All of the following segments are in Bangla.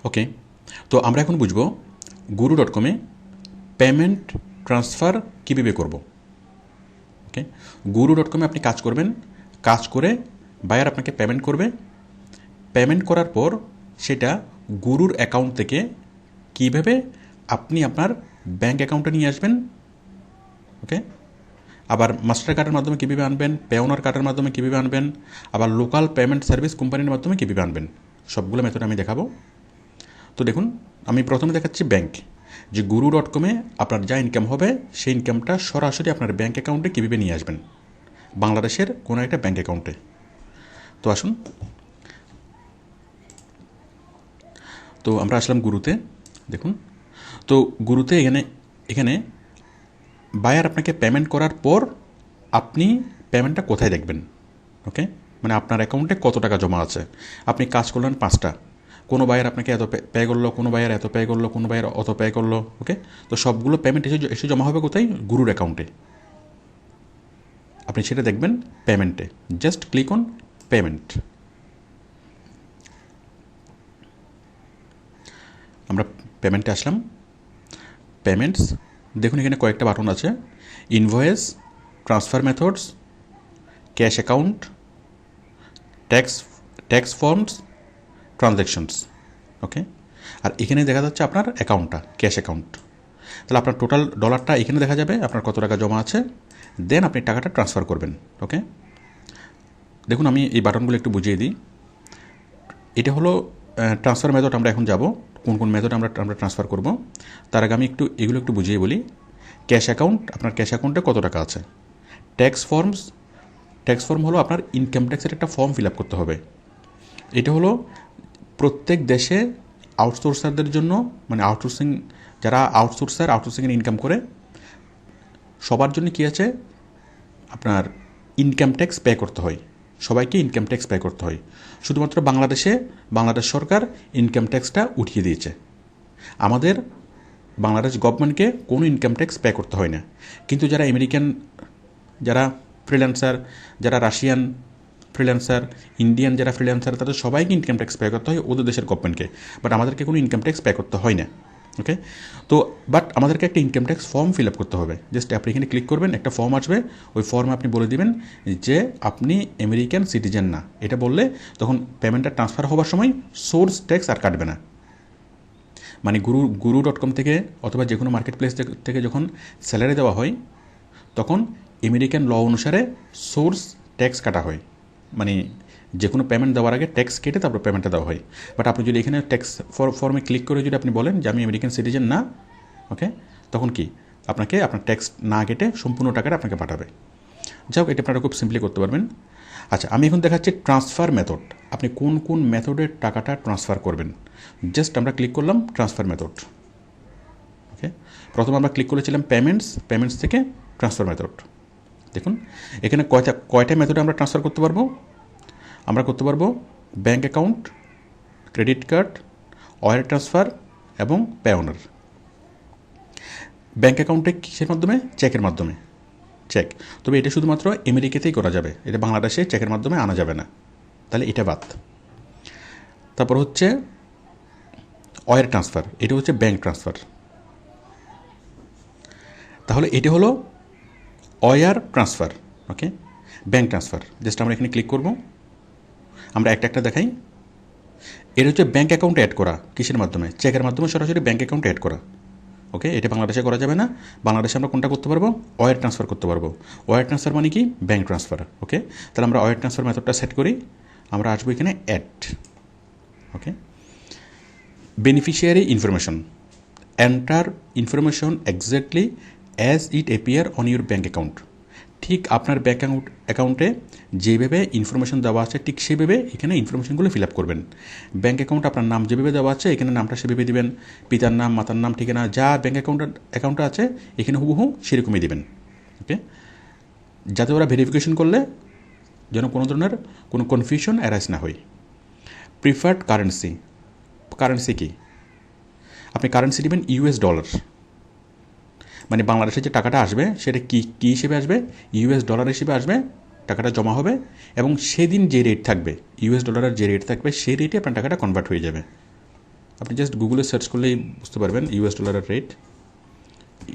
ওকে, তো আমরা এখন বুঝব guru.com-এ পেমেন্ট ট্রান্সফার কীভাবে করব। ওকে, guru.com-এ আপনি কাজ করবেন, কাজ করে বায়ার আপনাকে পেমেন্ট করবে। পেমেন্ট করার পর সেটা গুরুর অ্যাকাউন্ট থেকে কীভাবে আপনি আপনার ব্যাঙ্ক অ্যাকাউন্টে নিয়ে আসবেন। ওকে, আবার মাস্টার কার্ডের মাধ্যমে কীভাবে আনবেন, পেওনার কার্ডের মাধ্যমে কীভাবে আনবেন, আবার লোকাল পেমেন্ট সার্ভিস কোম্পানির মাধ্যমে কীভাবে আনবেন, সবগুলো মেথড আমি দেখাবো। তো দেখুন, আমি প্রথমে দেখাচ্ছি ব্যাঙ্ক, যে guru.com-এ আপনার যা ইনকাম হবে সেই ইনকামটা সরাসরি আপনার ব্যাঙ্ক অ্যাকাউন্টে কীভাবে নিয়ে আসবেন, বাংলাদেশের কোনো একটা ব্যাঙ্ক অ্যাকাউন্টে। তো আসুন, তো আমরা আসলাম গুরুতে। দেখুন, তো গুরুতে এখানে বায়ার আপনাকে পেমেন্ট করার পর আপনি পেমেন্টটা কোথায় দেখবেন। ওকে, মানে আপনার অ্যাকাউন্টে কত টাকা জমা আছে। আপনি কাজ করলেন 5টা, কোনো বায়ার আপনাকে এত পে করলো, কোনো বায়ার এত পে করলো, কোনো বায়ার অত পে করলো। ওকে, তো সবগুলো পেমেন্ট এসে জমা হবে কোথায়, গুরুর অ্যাকাউন্টে। আপনি সেটা দেখবেন পেমেন্টে, জাস্ট ক্লিক অন পেমেন্ট। আমরা পেমেন্টে আসলাম। পেমেন্টস, দেখুন এখানে কয়েকটা বাটন আছে, invoice, transfer methods, cash account, tax forms, transactions. Okay, আর এখানে দেখা যাচ্ছে আপনার অ্যাকাউন্টটা, ক্যাশ অ্যাকাউন্ট। তাহলে আপনার টোটাল ডলারটা এখানে দেখা যাবে, আপনার কত টাকা জমা আছে, দেন আপনি টাকাটা ট্রান্সফার করবেন। ওকে, দেখুন আমি এই বাটনগুলো একটু বুঝিয়ে দিই। এটা হলো ট্রান্সফার মেথড। আমরা এখন যাব কোন কোন মেথড আমরা ট্রান্সফার করব। তার আগে আমি এগুলো একটু বুঝিয়ে বলি। ক্যাশ অ্যাকাউন্ট, আপনার ক্যাশ অ্যাকাউন্টে কত টাকা আছে। ট্যাক্স ফর্ম হলো আপনার ইনকাম ট্যাক্সের একটা ফর্ম ফিল আপ করতে হবে। এটা হলো প্রত্যেক দেশে আউটসোর্সারদের জন্য, মানে যারা আউটসোর্সিংয়ের ইনকাম করে সবার জন্য কী আছে, আপনার ইনকাম ট্যাক্স পে করতে হয়। সবাইকে ইনকাম ট্যাক্স পে করতে হয়। শুধুমাত্র বাংলাদেশ সরকার ইনকাম ট্যাক্সটা উঠিয়ে দিয়েছে। আমাদের বাংলাদেশ গভর্নমেন্টকে কোনো ইনকাম ট্যাক্স পে করতে হয় না। কিন্তু যারা আমেরিকান, যারা ফ্রিল্যান্সার, যারা রাশিয়ান ফ্রিল্যান্সার, ইন্ডিয়ান যারা ফ্রিল্যান্সার, তাদের সবাইকে ইনকাম ট্যাক্স পে করতে হয় ওদের দেশের গভর্নমেন্টকে, বাট আমাদেরকে কোনো ইনকাম ট্যাক্স পে করতে হয় না। ওকে, তো বাট আমাদেরকে একটা income tax form fill up করতে হবে। জাস্ট আপনি এখানে ক্লিক করবেন, একটা ফর্ম আসবে, ওই ফর্মে আপনি বলে দিবেন যে আপনি আমেরিকান সিটিজেন না। এটা বললে তখন পেমেন্টটা ট্রান্সফার হওয়ার সময় সোর্স ট্যাক্স আর কাটবে না। মানে guru.com থেকে অথবা যে কোনো মার্কেট প্লেস থেকে যখন স্যালারি দেওয়া হয় তখন আমেরিকান ল অনুসারে সোর্স ট্যাক্স কাটা হয়। মানে যে কোনো পেমেন্ট দেওয়ার আগে ট্যাক্স কেটে তারপর পেমেন্টটা দেওয়া হয়। বাট আপনি যদি এখানে ট্যাক্স ফর্মে ক্লিক করে যদি আপনি বলেন যে আমি আমেরিকান সিটিজেন না, ওকে, তখন কি আপনাকে আপনার ট্যাক্স না কেটে সম্পূর্ণ টাকাটা আপনাকে পাঠাবে। যাই হোক, এটা আপনারা খুব সিম্পলি করতে পারবেন। আচ্ছা, আমি এখন দেখাচ্ছি ট্রান্সফার মেথড। আপনি কোন কোন মেথডের টাকাটা ট্রান্সফার করবেন। জাস্ট আমরা ক্লিক করলাম ট্রান্সফার মেথড। ওকে, প্রথম আমরা ক্লিক করেছিলাম পেমেন্টস থেকে ট্রান্সফার মেথড। দেখুন এখানে কয়টা মেথডে আমরা ট্রান্সফার করতে পারবো। আমরা করতে পারবো bank account, credit card, wire transfer এবং পেওনার। ব্যাঙ্ক অ্যাকাউন্টে কিসের মাধ্যমে, চেকের মাধ্যমে, চেক। তবে এটা শুধুমাত্র আমেরিকাতেই করা যাবে, এটা বাংলাদেশে চেকের মাধ্যমে আনা যাবে না, তাহলে এটা বাদ। তারপর হচ্ছে ওয়্যার ট্রান্সফার, এটা হচ্ছে ব্যাঙ্ক ট্রান্সফার। তাহলে এটা হলো ওয়্যার ট্রান্সফার, ওকে, ব্যাঙ্ক ট্রান্সফার। জাস্ট আমরা এখানে ক্লিক করব, আমরা একটা দেখাই। এটা হচ্ছে ব্যাঙ্ক অ্যাকাউন্টে অ্যাড করা, কিসের মাধ্যমে, চেকের মাধ্যমে সরাসরি ব্যাঙ্ক অ্যাকাউন্টে অ্যাড করা। ওকে, এটা বাংলাদেশে করা যাবে না। বাংলাদেশে আমরা কোনটা করতে পারবো, ওয়্যার ট্রান্সফার করতে পারবো। ওয়্যার ট্রান্সফার মানে কি, ব্যাঙ্ক ট্রান্সফার। ওকে, তাহলে আমরা ওয়্যার ট্রান্সফার মেথডটা সেট করি। আমরা আসবো এখানে add. Okay, beneficiary information, enter information exactly as it appear on your bank account. ঠিক আপনার ব্যাঙ্ক অ্যাকাউন্টে যেভাবে ইনফরমেশন দেওয়া আছে ঠিক সেভাবে এখানে ইনফরমেশনগুলো ফিল আপ করবেন। ব্যাঙ্ক অ্যাকাউন্টে আপনার নাম যেভাবে দেওয়া আছে এখানে নামটা সেভাবে দিবেন, পিতার নাম, মাতার নাম, ঠিকানা যা ব্যাঙ্ক অ্যাকাউন্টে আছে এখানে হুবহু সেরকমই দিবেন। ওকে, যাতে ওরা ভেরিফিকেশন করলে যেন কোনো ধরনের কোনো কনফিউশন অ্যারাইজ না হয়। প্রিফার্ড কারেন্সি কি, আপনি কারেন্সি দিবেন ইউএস ডলার। মানে বাংলাদেশে যে টাকাটা আসবে সেটা কী হিসেবে আসবে, ইউএস ডলার হিসেবে আসবে, টাকাটা জমা হবে এবং সেদিন যে রেট থাকবে, ইউএস ডলারের যে রেট থাকবে সেই রেটে আপনার টাকাটা কনভার্ট হয়ে যাবে। আপনি জাস্ট গুগলে সার্চ করলেই বুঝতে পারবেন ইউএস ডলারের রেট,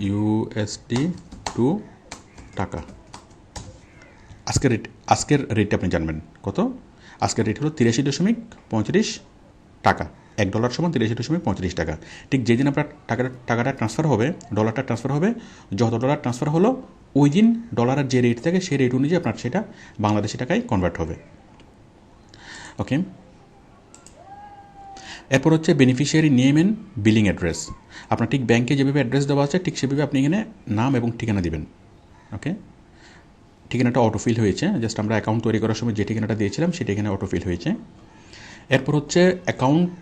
ইউএসডি টু টাকা। আজকের রেটটা আপনি জানবেন কত। আজকের রেট হলো 83.35 টাকা। $1 সমান 83.35 টাকা। ঠিক যেদিন আপনার টাকাটা ট্রান্সফার হবে, ডলারটা ট্রান্সফার হবে, যত ডলার ট্রান্সফার হলো ওই দিন ডলারের যে রেট থাকে সেই রেট অনুযায়ী আপনার সেটা বাংলাদেশি টাকায় কনভার্ট হবে। ওকে, এরপর হচ্ছে beneficiary name and billing address. আপনার ঠিক ব্যাংকে যেভাবে অ্যাড্রেস দেওয়া আছে ঠিক সেভাবে আপনি এখানে নাম এবং ঠিকানা দিবেন। ওকে, ঠিকানাটা অটোফিল হয়েছে, জাস্ট আমরা অ্যাকাউন্ট তৈরি করার সময় যে ঠিকানাটা দিয়েছিলাম সেটা এখানে অটোফিল হয়েছে। এরপর হচ্ছে অ্যাকাউন্ট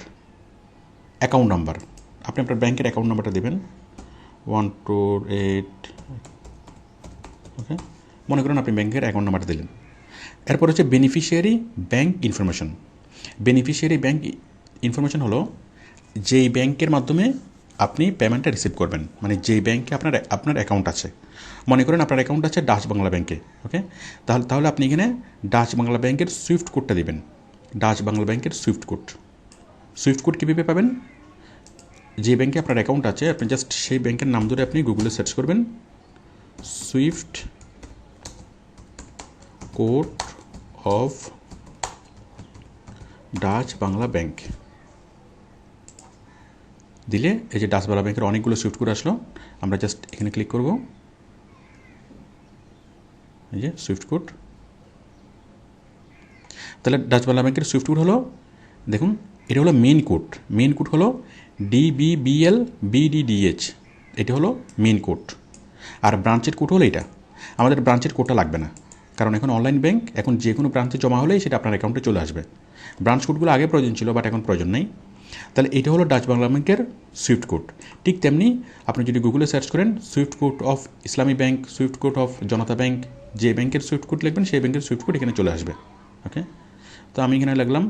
নাম্বার। আপনি আপনার ব্যাংকের অ্যাকাউন্ট নাম্বারটা দেবেন 128। ওকে, মনে করুন আপনি ব্যাংকের অ্যাকাউন্ট নাম্বারটা দিলেন। এরপর হচ্ছে beneficiary bank information. Beneficiary bank information হলো যেই ব্যাংকের মাধ্যমে আপনি পেমেন্টটা রিসিভ করবেন, মানে যেই ব্যাংকে আপনার অ্যাকাউন্ট আছে। মনে করেন আপনার অ্যাকাউন্ট আছে ডাচ বাংলা ব্যাংকে। ওকে, তাহলে আপনি এখানে ডাচ বাংলা ব্যাংকের সুইফট কোডটা দেবেন। ডাচ বাংলা ব্যাংকের সুইফট কোড কীভাবে পাবেন? যে ব্যাংকে আপনার অ্যাকাউন্ট আছে আপনি জাস্ট সেই ব্যাংকের নাম ধরে আপনি গুগলে সার্চ করবেন Swift code of Dutch Bangla bank দিলে এই যে ডাচ বাংলা ব্যাংকের অনেকগুলো সুইফট কোড আসলো। আমরা জাস্ট এখানে ক্লিক করব, এই যে সুইফট কোড। তাহলে ডাচ বাংলা ব্যাংকের সুইফট কোড হলো, দেখুন এটা হলো মেইন কোড হলো DBBL BDDH, এটা হলো মেইন কোড। আর ব্রাঞ্চের কোড হলো এটা। আমাদের ব্রাঞ্চের কোডটা লাগবে না, কারণ এখন অনলাইন ব্যাংক, এখন যে কোনো ব্রাঞ্চে জমা হলেই সেটা আপনার অ্যাকাউন্টে চলে আসবে। ব্রাঞ্চ কোডগুলো আগে প্রয়োজন ছিল, বাট এখন প্রয়োজন নেই। তাহলে এটা হলো ডাচ বাংলা ব্যাংকের সুইফট কোড। ঠিক তেমনি আপনি যদি গুগলে সার্চ করেন Swift code of Islami bank, Swift code of Janata bank, যে ব্যাংকের সুইফট কোড লিখবেন সেই ব্যাংকের সুইফট কোড এখানে চলে আসবে। ওকে, তো আমি এখানে লাগলাম।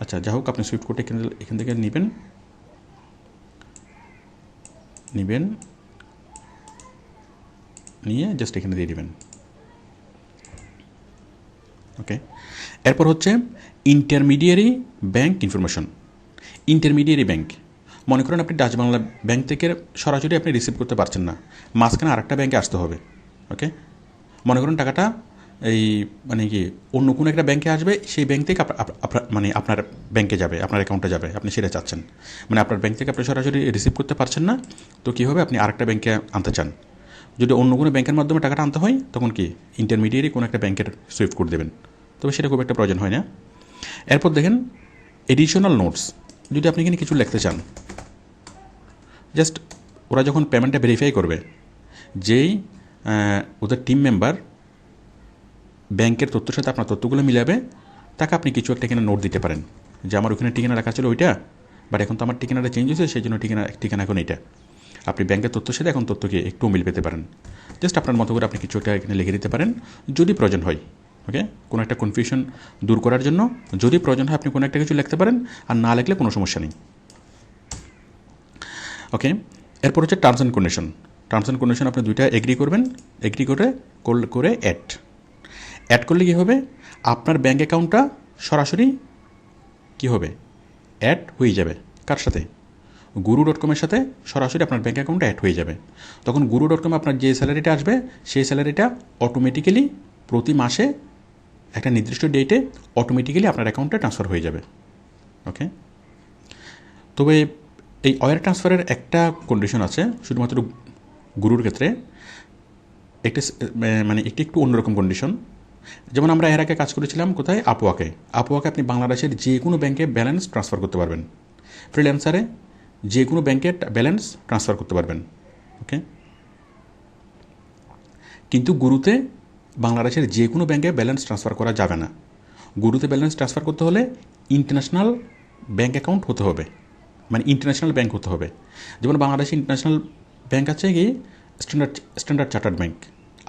আচ্ছা, যা হোক, আপনি সুইফট কোডটা এখান থেকে নেবেন নিয়ে জাস্ট এখানে দিয়ে দেবেন। ওকে, এরপর হচ্ছে intermediary bank information. Intermediary bank, মনে করেন আপনি ডাচ বাংলা ব্যাংক থেকে সরাসরি আপনি রিসিভ করতে পারছেন না, মাঝখানে আরেকটা ব্যাংকে আসতে হবে। ওকে, মনে করেন টাকাটা এই মানে কি অন্য কোনো একটা ব্যাংকে আসবে, সেই ব্যাংক থেকে মানে আপনার ব্যাংকে যাবে, আপনার অ্যাকাউন্টে যাবে, আপনি সেটা চাচ্ছেন। মানে আপনার ব্যাংক থেকে আপনি সরাসরি রিসিভ করতে পারছেন না, তো কী হবে, আপনি আরেকটা ব্যাংকে আনতে চান। যদি অন্য কোনো ব্যাংকের মাধ্যমে টাকাটা আনতে হয় তখন কি ইন্টারমিডিয়ারি কোনো একটা ব্যাংকের সুইফট কোড দেবেন, তবে সেটা খুব একটা প্রয়োজন হয় না। এরপর দেখেন এডিশনাল নোটস। যদি আপনি এখানে কিছু লিখতে চান, জাস্ট ওরা যখন পেমেন্টটা ভেরিফাই করবে, যেই ওদের টিম মেম্বার ব্যাংকের তথ্যের সাথে আপনার তথ্যগুলো মিলাবে, তাকে আপনি কিছু একটা এখানে নোট দিতে পারেন যে আমার ওখানে ঠিকানা রাখা ছিল ওইটা, বাট এখন তো আমার ঠিকানাটা চেঞ্জ হয়েছে, সেই জন্য ঠিকানা এখন এইটা। আপনি ব্যাংকের তথ্যের সাথে এখন তথ্যকে একটু মিল পেতে পারেন। জাস্ট আপনার মতো করে আপনি কিছু একটা এখানে লিখে দিতে পারেন যদি প্রয়োজন হয়। ওকে, কোনো একটা কনফিউশন দূর করার জন্য যদি প্রয়োজন হয় আপনি কোনো একটা কিছু লিখতে পারেন, আর না লিখলে কোনো সমস্যা নেই। ওকে, এরপর হচ্ছে টার্মস অ্যান্ড কন্ডিশন। আপনি দুইটা এগ্রি করবেন, এগ্রি করে অ্যাড করলে কী হবে, আপনার ব্যাঙ্ক অ্যাকাউন্টটা সরাসরি কী হবে, অ্যাড হয়ে যাবে। কার সাথে? guru.com সাথে সরাসরি আপনার ব্যাঙ্ক অ্যাকাউন্টে অ্যাড হয়ে যাবে। তখন guru.com আপনার যে স্যালারিটা আসবে সেই স্যালারিটা অটোমেটিক্যালি প্রতি মাসে একটা নির্দিষ্ট ডেটে অটোমেটিক্যালি আপনার অ্যাকাউন্টে ট্রান্সফার হয়ে যাবে। ওকে, তবে এই ওয়্যার ট্রান্সফারের একটা কন্ডিশন আছে শুধুমাত্র গুরুর ক্ষেত্রে, একটু অন্যরকম কন্ডিশন। যেমন আমরা এর আগে কাজ করেছিলাম কোথায়, আপওয়াকে আপনি বাংলাদেশের যে কোনো ব্যাংকে ব্যালেন্স ট্রান্সফার করতে পারবেন, ফ্রিল্যান্সারে যে কোনো ব্যাংকের ব্যালেন্স ট্রান্সফার করতে পারবেন। ওকে, কিন্তু গুরুতে বাংলাদেশের যে কোনো ব্যাংকে ব্যালেন্স ট্রান্সফার করা যাবে না। গুরুতে ব্যালেন্স ট্রান্সফার করতে হলে ইন্টারন্যাশনাল ব্যাংক অ্যাকাউন্ট হতে হবে, মানে ইন্টারন্যাশনাল ব্যাংক হতে হবে। যেমন বাংলাদেশে ইন্টারন্যাশনাল ব্যাংক আছে কি স্ট্যান্ডার্ড চার্টার্ড ব্যাংক,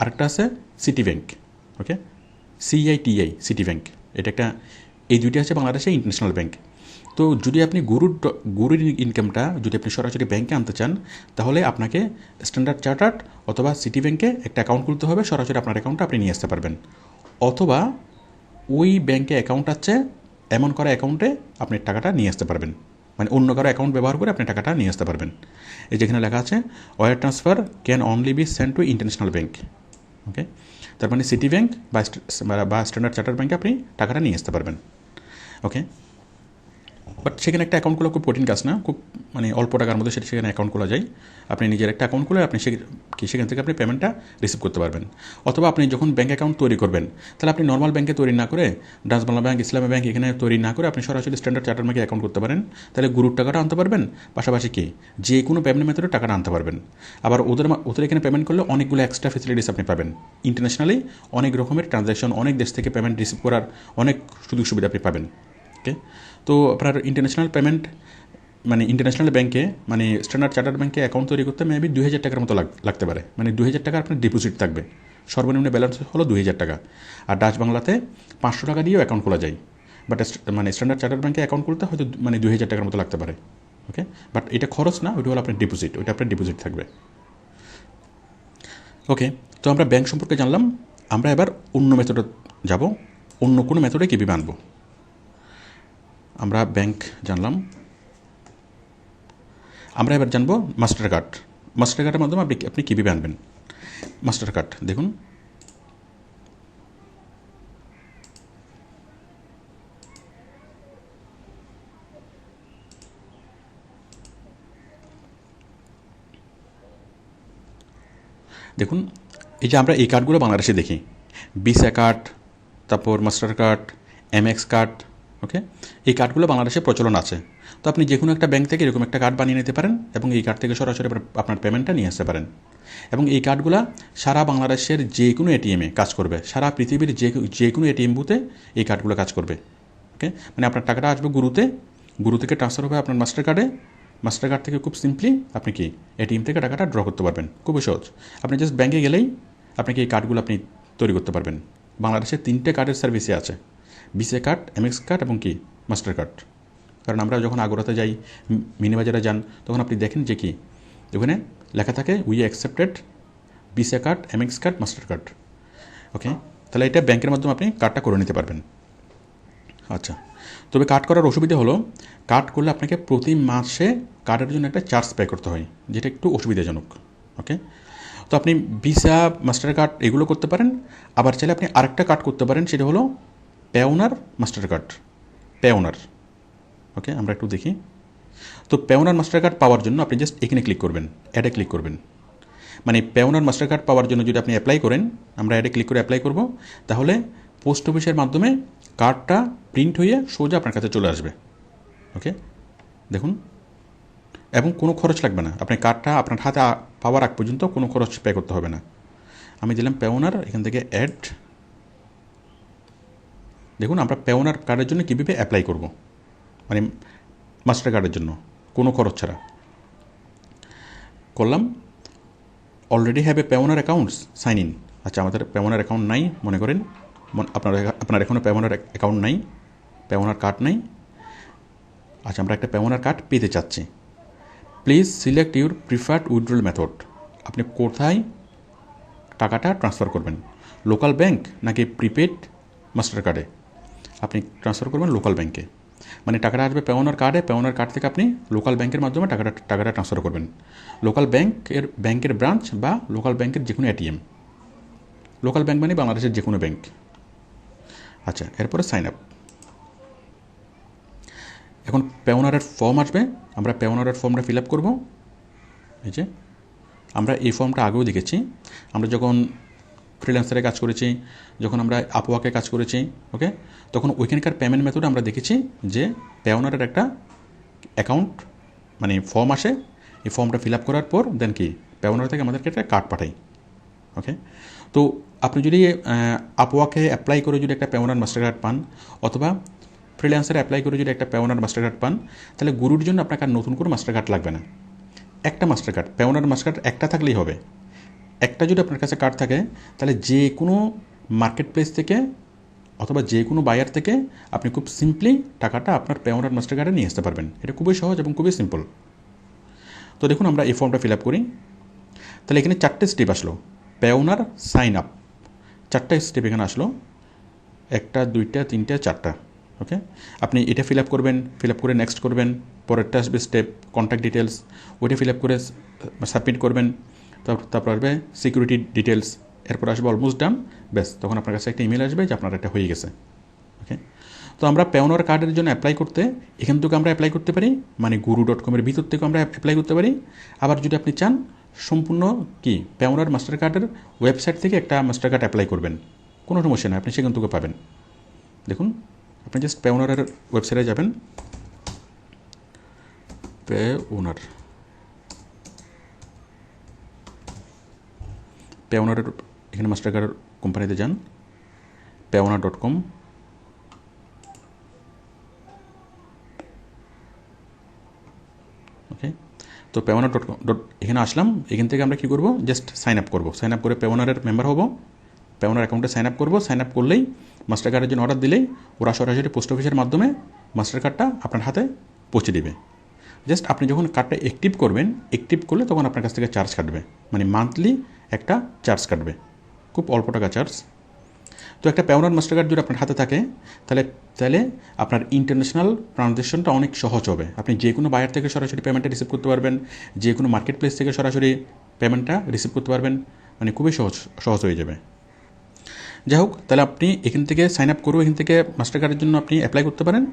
আরেকটা আছে সিটি ব্যাংক। ওকে, CITI সিটি ব্যাংক, এটা একটা, এই দুইটি আছে বাংলাদেশে ইন্টারন্যাশনাল ব্যাংক। তো যদি আপনি গুরুর ইনকামটা যদি আপনি সরাসরি ব্যাংকে আনতে চান, তাহলে আপনাকে স্ট্যান্ডার্ড চার্টার্ড অথবা সিটি ব্যাংকে একটা অ্যাকাউন্ট খুলতে হবে, সরাসরি আপনার অ্যাকাউন্টটা আপনি নিয়ে আসতে পারবেন। অথবা ওই ব্যাংকে অ্যাকাউন্ট আছে এমন করা অ্যাকাউন্টে আপনি টাকাটা নিয়ে আসতে পারবেন, মানে অন্য কারো অ্যাকাউন্ট ব্যবহার করে আপনি টাকাটা নিয়ে আসতে পারবেন। এই যেখানে লেখা আছে wire transfer can only be send to international bank. Okay, তার মানে সিটি ব্যাঙ্ক বা স্ট্যান্ডার্ড চার্টার্ড ব্যাঙ্কে আপনি টাকাটা নিয়ে আসতে পারবেন। ওকে, বাট সেখানে একটা অ্যাকাউন্ট খোলা খুব কঠিন কাজ না, খুব মানে অল্প টাকার মধ্যে সেখানে অ্যাকাউন্ট খোলা যায়। আপনি নিজের একটা অ্যাকাউন্ট খুলে আপনি সেখান থেকে আপনি পেমেন্টটা রিসিভ করতে পারবেন। অথবা আপনি যখন ব্যাঙ্ক অ্যাকাউন্ট তৈরি করবেন, তাহলে আপনি নর্মাল ব্যাঙ্কে তৈরি না করে, ডাচ বাংলা ব্যাঙ্ক, ইসলামী ব্যাঙ্ক এখানে তৈরি না করে আপনি সরাসরি স্ট্যান্ডার্ড চার্টার্ড ব্যাঙ্কে অ্যাকাউন্ট করতে পারেন। তাহলে গ্রুপ টাকাটা আনতে পারবেন, পাশাপাশি কি যে কোনো পেমেন্ট মেথডে টাকাটা আনতে পারবেন। আবার ওদের এখানে পেমেন্ট করলে অনেকগুলো এক্সট্রা ফেসিলিটিস আপনি পাবেন। ইন্টারন্যাশনালি অনেক রকমের ট্রানজ্যাকশন, অনেক দেশ থেকে পেমেন্ট রিসিভ করার অনেক সুযোগ সুবিধা আপনি পাবেন। ওকে, তো আপনার ইন্টারন্যাশনাল পেমেন্ট মানে ইন্টারন্যাশনাল ব্যাঙ্কে মানে স্ট্যান্ডার্ড চার্টার্ড ব্যাঙ্কে অ্যাকাউন্ট তৈরি করতে মেবি 2000 টাকার মতো লাগতে পারে। মানে 2000 টাকা আপনার ডিপোজিট থাকবে, সর্বনিম্ন ব্যালেন্স হলো 2000 টাকা। আর ডাচ বাংলাতে 500 টাকা দিয়েও অ্যাকাউন্ট খোলা যায়, বাট মানে স্ট্যান্ডার্ড চার্টার্ড ব্যাঙ্কে অ্যাকাউন্ট খুলতে হয়তো মানে 2000 টাকার মতো লাগতে পারে। ওকে, বাট এটা খরচ না, ওইটা হলো আপনার ডিপোজিট, ওইটা আপনার ডিপোজিট থাকবে। ওকে, তো আমরা ব্যাঙ্ক সম্পর্কে জানলাম। আমরা এবার অন্য মেথডে যাব, অন্য কোনো মেথডে কীভাবে আনবো। আমরা ব্যাঙ্ক জানলাম, আমরা এবার জানবো মাস্টার কার্ড। মাস্টার কার্ডের মাধ্যমে আপনি কীভাবে আনবেন মাস্টার কার্ড। দেখুন, দেখুন এই যে আমরা এই কার্ডগুলো বাংলাদেশে দেখি, ভিসা কার্ড, তারপর মাস্টার কার্ড, এমএক্স কার্ড। ওকে, এই কার্ডগুলো বাংলাদেশে প্রচলন আছে। তো আপনি যে কোনো একটা ব্যাঙ্ক থেকে এরকম একটা কার্ড বানিয়ে নিতে পারেন এবং এই কার্ড থেকে সরাসরি আপনার পেমেন্টটা নিয়ে আসতে পারেন। এবং এই কার্ডগুলো সারা বাংলাদেশের যে কোনো এটিএমে কাজ করবে, সারা পৃথিবীর যে কোনো এটিএম বুথে এই কার্ডগুলো কাজ করবে। ওকে, মানে আপনার টাকাটা আসবে গুরু থেকে ট্রান্সফার হবে আপনার মাস্টার কার্ডে, মাস্টার কার্ড থেকে খুব সিম্পলি আপনি কি এটিএম থেকে টাকাটা ড্র করতে পারবেন, খুবই সহজ। আপনি জাস্ট ব্যাঙ্কে গেলেই আপনি কি এই কার্ডগুলো আপনি তৈরি করতে পারবেন। বাংলাদেশে 3টে কার্ডের সার্ভিসে আছে, ভিসা কার্ড, এমএক্স কার্ড এবং কি মাস্টার কার্ড। কারণ আমরা যখন আগ্রাতে যাই, মিনিবাজারে যান, তখন আপনি দেখেন যে কি ওখানে লেখা থাকে we accepted Visa card, Amex card, Master card. Okay, তাহলে এটা ব্যাংকের মাধ্যমে আপনি কার্ডটা করে নিতে পারবেন। আচ্ছা, তবে কার্ড করার অসুবিধা হলো, কার্ড করলে আপনাকে প্রতি মাসে কার্ডের জন্য একটা চার্জ পে করতে হয়, যেটা একটু অসুবিধাজনক। ওকে, তো আপনি ভিসা, মাস্টার কার্ড এগুলো করতে পারেন। আবার চাইলে আপনি আরেকটা কার্ড করতে পারেন, সেটা হলো পেওনার মাস্টার কার্ড। পেওনার, ওকে, আমরা একটু দেখি। তো পেওনার মাস্টার কার্ড পাওয়ার জন্য আপনি জাস্ট এখানে ক্লিক করবেন, অ্যাডে ক্লিক করবেন। মানে পেওনার মাস্টার কার্ড পাওয়ার জন্য যদি আপনি অ্যাপ্লাই করেন, আমরা অ্যাডে ক্লিক করে অ্যাপ্লাই করব, তাহলে পোস্ট অফিসের মাধ্যমে কার্ডটা প্রিন্ট হয়ে সোজা আপনার কাছে চলে আসবে। ওকে, দেখুন, এবং কোনো খরচ লাগবে না, আপনি কার্ডটা আপনার হাতে পাওয়ার আগ পর্যন্ত কোনো খরচ পে করতে হবে না। আমি দিলাম পেওনার, এখান থেকে অ্যাড। দেখুন আমরা পেওনার কার্ডের জন্য কীভাবে অ্যাপ্লাই করব, মানে মাস্টার কার্ডের জন্য কোনো খরচ ছাড়া করলাম। Already have a Payoneer accounts, sign in. আচ্ছা, আমাদের পেওনার অ্যাকাউন্ট নাই মনে করেন, আপনার এখনও পেওনার অ্যাকাউন্ট নাই, পেওনার কার্ড নাই। আচ্ছা, আমরা একটা পেওনার কার্ড পেতে চাচ্ছি। Please select your preferred withdrawal method. আপনি কোথায় টাকাটা ট্রান্সফার করবেন, লোকাল ব্যাংক নাকি প্রিপেড মাস্টার কার্ডে? আপনি ট্রান্সফার করবেন লোকাল ব্যাংকে, মানে টাকাটা আসবে পেওনার কার্ডে, পেওনার কার্ড থেকে আপনি লোকাল ব্যাংকের মাধ্যমে টাকাটা ট্রান্সফার করবেন। লোকাল ব্যাংকের ব্রাঞ্চ বা লোকাল ব্যাংকের যে কোনো এটিএম। লোকাল ব্যাংক মানে বাংলাদেশের যে কোনো ব্যাংক। আচ্ছা, এরপরে সাইন আপ। এখন পেওনারের ফর্ম আসবে, আমরা পেওনারের ফর্মটা ফিল আপ করবো। এই যে আমরা এই ফর্মটা আগেও দেখেছি, আমরা যখন ফ্রিল্যান্সারে কাজ করেছি, যখন আমরা আপওয়ার্কে কাজ করেছি, ওকে, তখন ওইখানকার পেমেন্ট মেথডে আমরা দেখেছি যে পেওনারের একটা অ্যাকাউন্ট মানে ফর্ম আসে, এই ফর্মটা ফিল আপ করার পর দেন কি পেওনার থেকে আমাদেরকে একটা কার্ড পাঠাই। ওকে, তো আপনি যদি আপওয়ার্কে অ্যাপ্লাই করে যদি একটা পেওনার মাস্টার কার্ড পান, অথবা ফ্রিল্যান্সারে অ্যাপ্লাই করে যদি একটা পেওনার মাস্টার কার্ড পান, তাহলে গুরুর জন্য আপনাকে আর নতুন করে মাস্টার কার্ড লাগবে না। একটা master card, Payoneer master card একটা থাকলেই হবে। একটা যদি আপনার কাছে কার্ড থাকে, তাহলে যে কোনো মার্কেট প্লেস থেকে অথবা যে কোনো বায়ার থেকে আপনি খুব সিম্পলি টাকাটা আপনার পেওনার মাস্টার কার্ডে নিয়ে আসতে পারবেন। এটা খুবই সহজ এবং খুবই সিম্পল। তো দেখুন আমরা এই ফর্মটা ফিল আপ করি। তাহলে এখানে 4টে স্টেপ আসলো, পেওনার সাইন আপ, 4টা স্টেপ এখানে আসলো, 1, 2, 3, 4টা। ওকে, আপনি এটা ফিল আপ করবেন, ফিল আপ করে নেক্সট করবেন, পরেরটা আসবে স্টেপ কন্ট্যাক্ট ডিটেলস, ওইটা ফিল আপ করে সাবমিট করবেন, তারপর আসবে সিকিউরিটি ডিটেলস, এরপর আসবে অলমোস্ট ডান, ব্যাস তখন আপনার কাছে একটা ইমেল আসবে যে আপনার এটা হয়ে গেছে। ওকে, তো আমরা পেওনার কার্ডের জন্য অ্যাপ্লাই করতে এখান থেকে আমরা অ্যাপ্লাই করতে পারি, মানে guru.com-এর ভিতর থেকে আমরা অ্যাপ্লাই করতে পারি। আবার যদি আপনি চান সম্পূর্ণ কি পেওনার মাস্টার কার্ডের ওয়েবসাইট থেকে একটা মাস্টার কার্ড অ্যাপ্লাই করবেন, কোনো সমস্যা নেই, আপনি সেখান থেকে পাবেন। দেখুন, আপনি জাস্ট পেওনারের ওয়েবসাইটে যাবেন, পেওনারের এখানে মাস্টার কার্ড কোম্পানিতে যান, pewna.com, ওকে। তো pewna.com এখানে আসলাম, এখান থেকে আমরা কী করবো, জাস্ট সাইন আপ করবো, সাইন আপ করে পেওনারের মেম্বার হবো, পেওনার অ্যাকাউন্টে সাইন আপ করবো, সাইন আপ করলেই মাস্টার কার্ডের জন্য অর্ডার দিলেই ওরা সরাসরি পোস্ট অফিসের মাধ্যমে মাস্টার কার্ডটা আপনার হাতে পৌঁছে দেবে। জাস্ট আপনি যখন কার্ডটা অ্যাক্টিভ করবেন, অ্যাক্টিভ করলে তখন আপনার কাছ থেকে চার্জ কাটবে, মানে মান্থলি একটা চার্জ কাটবে, খুব অল্প টাকা চার্জ। তো একটা পেওনার মাস্টার কার্ড যদি আপনার হাতে থাকে তাহলে আপনার ইন্টারন্যাশনাল ট্রানজ্যাকশনটা অনেক সহজ হবে। আপনি যে কোনো বায়ার থেকে সরাসরি পেমেন্টটা রিসিভ করতে পারবেন, যে কোনো মার্কেট প্লেস থেকে সরাসরি পেমেন্টটা রিসিভ করতে পারবেন, মানে খুবই সহজ হয়ে যাবে। যাই হোক, তাহলে আপনি এখান থেকে সাইন আপ করবো, এখান থেকে মাস্টার কার্ডের জন্য আপনি অ্যাপ্লাই করতে পারেন।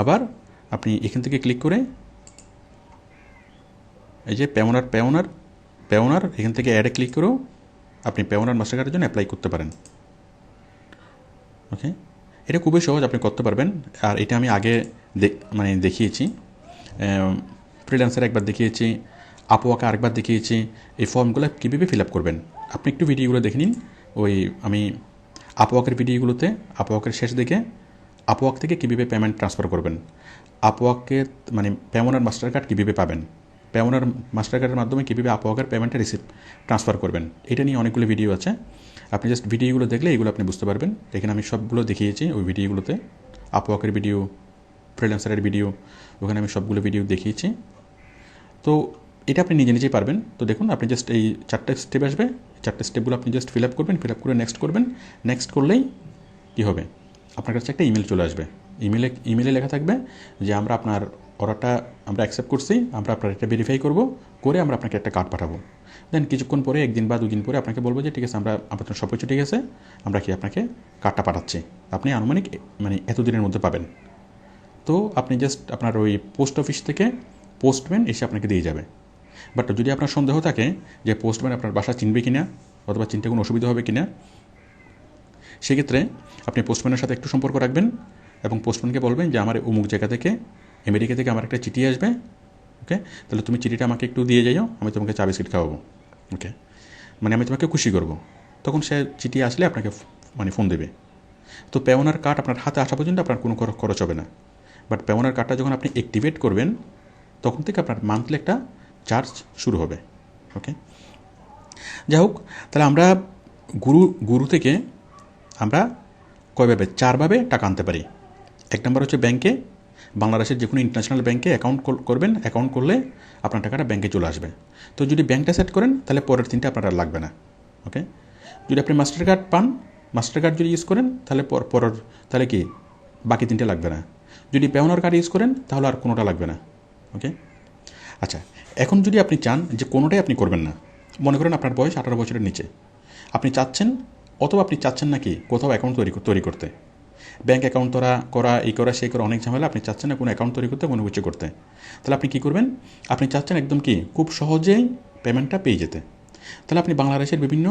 আবার আপনি এখান থেকে ক্লিক করে এই যে পেওনার এখান থেকে অ্যাডে ক্লিক করেও আপনি পেওনার মাস্টার কার্ডের জন্য অ্যাপ্লাই করতে পারেন। ওকে, এটা খুবই সহজ, আপনি করতে পারবেন। আর এটা আমি আগে দেখিয়েছি, ফ্রিল্যান্সারে একবার দেখিয়েছি, আপওয়াকে আরেকবার দেখিয়েছি, এই ফর্মগুলো কীভাবে ফিল আপ করবেন। আপনি একটু ভিডিওগুলো দেখে নিন, ওই আমি আপওয়াকের ভিডিওগুলোতে আপওয়াকের শেষ দিকে আপওয়াক থেকে কীভাবে পেমেন্ট ট্রান্সফার করবেন, আপওয়াকে মানে পেওনার মাস্টার কার্ড কীভাবে পাবেন, পেওনার মাস্টার কার্ডের মাধ্যমে কীভাবে আপওয়াকের পেমেন্টটা ট্রান্সফার করবেন, এটা নিয়ে অনেকগুলো ভিডিও আছে। আপনি জাস্ট ভিডিওগুলো দেখলে এগুলো আপনি বুঝতে পারবেন। এখানে আমি সবগুলো দেখিয়েছি ওই ভিডিওগুলোতে, আপওয়াকের ভিডিও, ফ্রিল্যান্সারের ভিডিও, ওখানে আমি সবগুলো ভিডিও দেখিয়েছি। তো এটা আপনি নিজে নিজেই পারবেন। তো দেখুন, আপনি জাস্ট এই 4টে স্টেপ আসবে, 4টে স্টেপগুলো আপনি জাস্ট ফিল আপ করবেন, ফিল আপ করে নেক্সট করবেন। নেক্সট করলেই কী হবে, আপনার কাছে একটা ইমেল চলে আসবে। ইমেলে লেখা থাকবে যে আমরা আপনার অর্ডারটা আমরা অ্যাকসেপ্ট করছি, আমরা আপনার এটা ভেরিফাই করে আমরা আপনাকে একটা কার্ড পাঠাবো। দেন কিছুক্ষণ পরে, 1 দিন বা 2 দিন পরে আপনাকে বলবো যে ঠিক আছে, আপনার সব কিছু ঠিক আছে, আমরা কি আপনাকে কার্ডটা পাঠাচ্ছি, আপনি আনুমানিক মানে এতদিনের মধ্যে পাবেন। তো আপনি জাস্ট আপনার ওই পোস্ট অফিস থেকে পোস্টম্যান এসে আপনাকে দিয়ে যাবে। বাট যদি আপনার সন্দেহ থাকে যে পোস্টম্যান আপনার বাসা চিনবে কিনা অথবা চিনতে কোনো অসুবিধা হবে কিনা, সেক্ষেত্রে আপনি পোস্টম্যানের সাথে একটু সম্পর্ক রাখবেন এবং পোস্টম্যানকে বলবেন যে আমার অমুক জায়গা থেকে, আমেরিকা থেকে আমার একটা চিঠি আসবে, ওকে, তাহলে তুমি চিঠিটা আমাকে একটু দিয়ে যাইও, আমি তোমাকে চা বিস্কিট খাওয়াবো, ওকে, মানে আমি তোমাকে খুশি করবো। তখন সে চিঠি আসলে আপনাকে মানে ফোন দেবে। তো পেওনার কার্ড আপনার হাতে আসা পর্যন্ত আপনার কোনো খরচ হবে না। বাট পেওনার কার্ডটা যখন আপনি অ্যাক্টিভেট করবেন, তখন থেকে আপনার মান্থলি একটা চার্জ শুরু হবে। ওকে, যাই হোক, তাহলে আমরা গুরু থেকে আমরা কয়ভাবে, 4ভাবে টাকা আনতে পারি। 1 নম্বর হচ্ছে ব্যাংকে, বাংলাদেশের যে কোনো ইন্টারন্যাশনাল ব্যাংকে অ্যাকাউন্ট করবেন, অ্যাকাউন্ট করলে আপনার টাকাটা ব্যাংকে চলে আসবে। তো যদি ব্যাংকটা সেট করেন তাহলে পরের 3টা আপনার আর লাগবে না। ওকে, যদি আপনি মাস্টার কার্ড পান, মাস্টার কার্ড যদি ইউজ করেন তাহলে তাহলে কি বাকি 3টে লাগবে না। যদি পেওনার কার্ড ইউজ করেন তাহলে আর কোনোটা লাগবে না। ওকে, আচ্ছা, এখন যদি আপনি চান যে কোনোটাই আপনি করবেন না, মনে করেন আপনার বয়স 18 বছরের নিচে, আপনি চাচ্ছেন, অথবা আপনি চাচ্ছেন নাকি কোথাও অ্যাকাউন্ট তৈরি করতে, ব্যাঙ্ক অ্যাকাউন্ট করা এই করা সেই করা অনেক ঝামেলা, আপনি চাচ্ছেন না কোনো অ্যাকাউন্ট তৈরি করতে, কোনো কিছু করতে, তাহলে আপনি কী করবেন, আপনি চাচ্ছেন একদম কি খুব সহজেই পেমেন্টটা পেয়ে যেতে, তাহলে আপনি বাংলাদেশের বিভিন্ন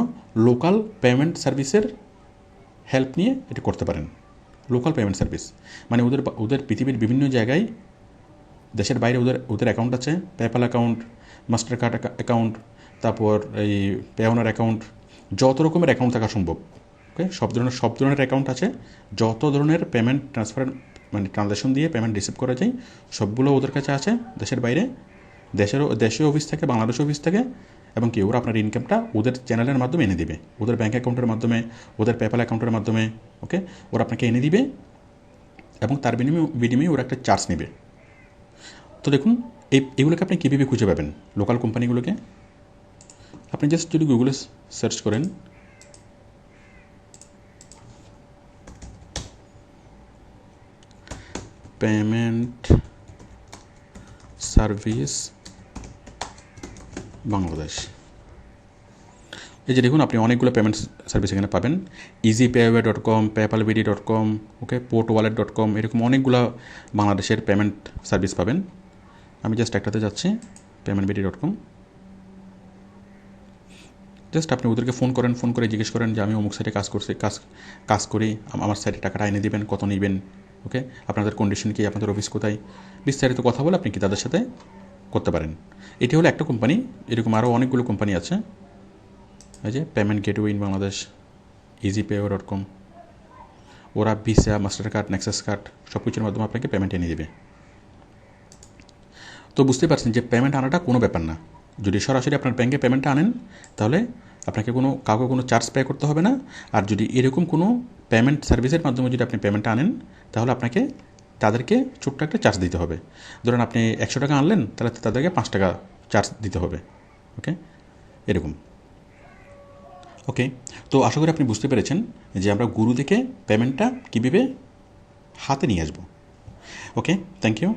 লোকাল পেমেন্ট সার্ভিসের হেল্প নিয়ে এটা করতে পারেন। লোকাল পেমেন্ট সার্ভিস মানে ওদের পৃথিবীর বিভিন্ন জায়গায়, দেশের বাইরে ওদের অ্যাকাউন্ট আছে, PayPal account, master card account, তারপর এই পেওনার অ্যাকাউন্ট, যত রকমের অ্যাকাউন্ট থাকা সম্ভব। ওকে, সব ধরনের অ্যাকাউন্ট আছে, যত ধরনের পেমেন্ট ট্রান্সফার মানে ট্রানজ্যাকশন দিয়ে পেমেন্ট রিসিভ করা যায় সবগুলো ওদের কাছে আছে, দেশের বাইরে, দেশীয় অফিস থেকে, বাংলাদেশ অফিস থেকে, এবং কি ওরা আপনার ইনকামটা ওদের চ্যানেলের মাধ্যমে এনে দিবে, ওদের ব্যাঙ্ক অ্যাকাউন্টের মাধ্যমে, ওদের পেপ্যাল অ্যাকাউন্টের মাধ্যমে। ওকে, ওরা আপনাকে এনে দিবে এবং তার বিনিময়ে ওরা একটা চার্জ নেবে। তো দেখুন, এগুলোকে আপনি কীভাবে খুঁজে পাবেন, লোকাল কোম্পানিগুলোকে। আপনি জাস্ট যদি গুগলে সার্চ করেন, পেমেন্ট সার্ভিস বাংলাদেশ। এই যে দেখুন, আপনি অনেকগুলো পেমেন্ট সার্ভিস এখানে পাবেন। easypayway.com, paypalbd.com, ওকে, portwallet.com, এরকম অনেকগুলো বাংলাদেশের পেমেন্ট সার্ভিস পাবেন। আমি জাস্ট একটাতে যাচ্ছি, paymentbd.com। জাস্ট আপনি ওদেরকে ফোন করে জিজ্ঞেস করেন যে আমি অমুক সাইটে কাজ করি, আমার সাইটে টাকাটা এনে দেবেন, কত নেবেন, ওকে, আপনাদের কন্ডিশন কি, আপনাদের অফিস কোথায়, বিস্তারিত কথা বলে আপনি কি তাদের সাথে করতে পারেন। এটি হলো একটা কোম্পানি, এরকম আরও অনেকগুলো কোম্পানি আছে। এই যে payment gateway in Bangladesh, easypayway.com, ওরা visa, master card, Nexus card সব কিছুর মাধ্যমে আপনাকে পেমেন্ট এনে দেবে। তো বুঝতে পারছেন যে পেমেন্ট আনাটা কোনো ব্যাপার না। যদি সরাসরি আপনার ব্যাংকে পেমেন্টটা আনেন তাহলে আপনাকে কাউকে কোনো চার্জ পে করতে হবে না। আর যদি এরকম কোনো পেমেন্ট সার্ভিসের মাধ্যমে যদি আপনি পেমেন্টটা আনেন তাহলে আপনাকে তাদেরকে ছোট্ট একটা চার্জ দিতে হবে। ধরুন আপনি 100 টাকা আনলেন, তাহলে তাদেরকে 5 টাকা চার্জ দিতে হবে, ওকে, এরকম। ওকে, তো আশা করি আপনি বুঝতে পেরেছেন যে আমরা গুরু থেকে পেমেন্টটা কীভাবে হাতে নিয়ে আসবো। ওকে, থ্যাংক ইউ।